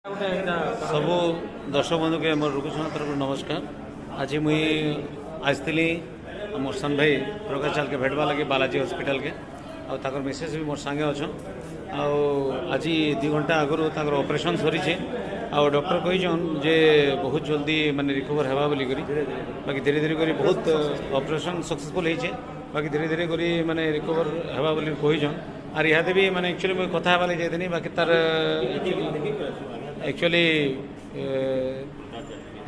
सबू दर्शक बंधु के मोर रुकुसन तरफ नमस्कार। आज मुई आसती मोर सन भाई प्रकाश चाल के भेटवा लगे बालाजी हॉस्पिटल के आर मिसेस भी मोर सांगे अच्छन। आज 2 घंटा आगु ऑपरेशन सरी डॉक्टर कहीचन जे बहुत जल्दी माने रिकवर हेबा बोली करी बाकी धीरे धीरे करी बहुत ऑपरेशन सक्सेसफुल होइछे बाकी धीरे धीरे करी माने रिकवर हेबा बोली कहीचन। आर इहादे भी माने एक्चुअली मुई कथा हेबा लगे जाइतनी बाकी तार एक्चुअली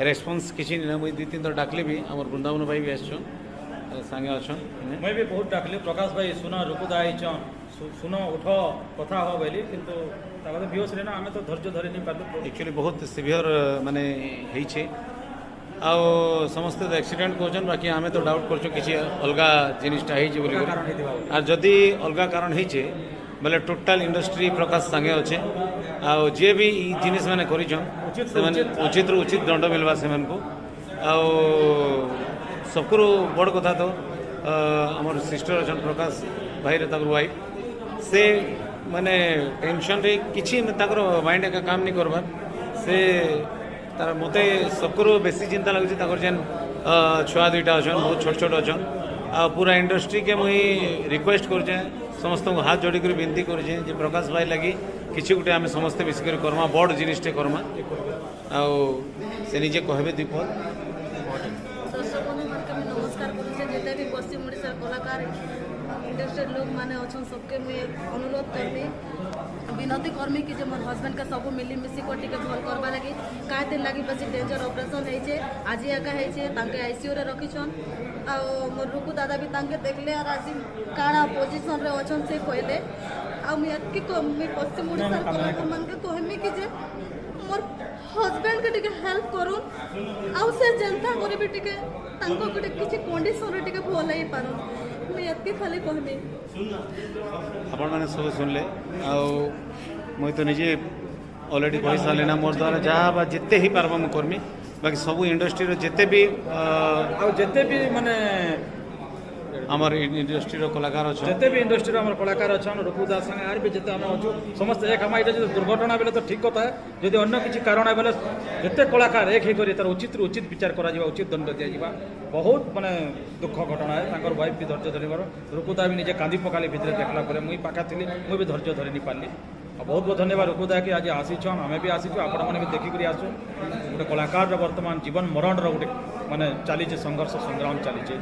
रेस्पॉन्स किसी ना मुझे 2-3 थर डाकली भी आमर वृंदावन भाई भी आसछन सांगे अच्छन मैं भी बहुत डाकली प्रकाश भाई सुना रुकुदा आइछन सुनो उठ कथा हो बोली किंतु ताबाद बिहोश रे ना हमें तो धैर्य धरि नहीं पारलु। एक्चुअली बहुत सिवियर माने होइछे आ समस्त एक्सीडेंट कहछन बाकी आमे तो डाउट करछो किछि अलगा जिनिसटा हेछि बोली आ जदी अलगा कारण हेछि बोले टोटाल इंडस्ट्री प्रकाश संगे अच्छे आ जे भी जिनिस मैंने करिछन उचित रु उचित दंड मिलवा से को सबको बड़ कथा तो आमर सिस्टर अच्छा प्रकाश भाई रे वाइफ से माने टेंशन रे किछि माइंड का काम नहीं करबार से तार मते सबको बेसी चिंता लगुच जेन छुआ 2टा अच्छा बहुत छोट छोट अच्छा आ पूरा इंडस्ट्री के मुई रिक्वेस्ट कर समस्त हाथ जोड़ी कर विनती करे प्रकाश भाई लगी किसी गोटे आम समस्ते मिसिक करमा बड़ जिनिसटे करमा से निजे कहबे दीपक नमस्कार जिते भी पश्चिम ओडिशा कलाकार इंडस्ट्री लोग माने अच्छा सबके मुझे अनुरोध करमी विनती करमी कि जो मोर हस्बैंड का सब मिली मिसी को टिके भल करबा लगी काहे दिन लगी बस डेंजर ऑपरेशन होइछे आज एका होइछे तांके आईसीयू रे रखिछन आ मोर रुकु दादा भी तांके देखले और आज काना पोजीशन रे अछन से कहले आ मैं अतकी को मैं पश्चिम ओडिशा कलाकार मन के कहमी कि जे मोर हस्बैंड के टिके हेल्प करूँ आउ से जनता करे भी टिके तांको गोटे किछि कंडीशन रे टिके भल होई पारन मैं अतकी खाली कहमी आपण माने सब सुनले मुई तो निजे ऑलरेडी कही सारे ना मोर द्वारा जहाँ जिते ही पार्बा मु करमी बाकी सब इंडस्ट्री जिते भी माने आमर इंडस्ट्री कलाकार अच्छा जिते भी इंडस्ट्री आम कलाकार अच्छा रुकुदा संगे आर भी जिते आम अच्छु समस्त एक हम जो दुर्घटना बेले तो ठीक कथा है जदि अन्य किसी कारण है बेले जिते कलाकार एक ही तार उचित उचित विचार करा उचित दंड दिया बहुत माने दुख घटना है वाइफ भी धैर्य धरबार रुकुदा भी निजे कांदी पकाली भितर देखला मुई पाखा थी मुझे भी धैर्य धरी नहीं पार्ली बहुत बहुत धन्यवाद रुकुदा कि आज आसीछन आमे भी आसीछु आपण माने भी देखिक आसु गोटे कलाकार बर्तमान जीवन मरण गोटे माने चली संघर्ष संग्राम चली।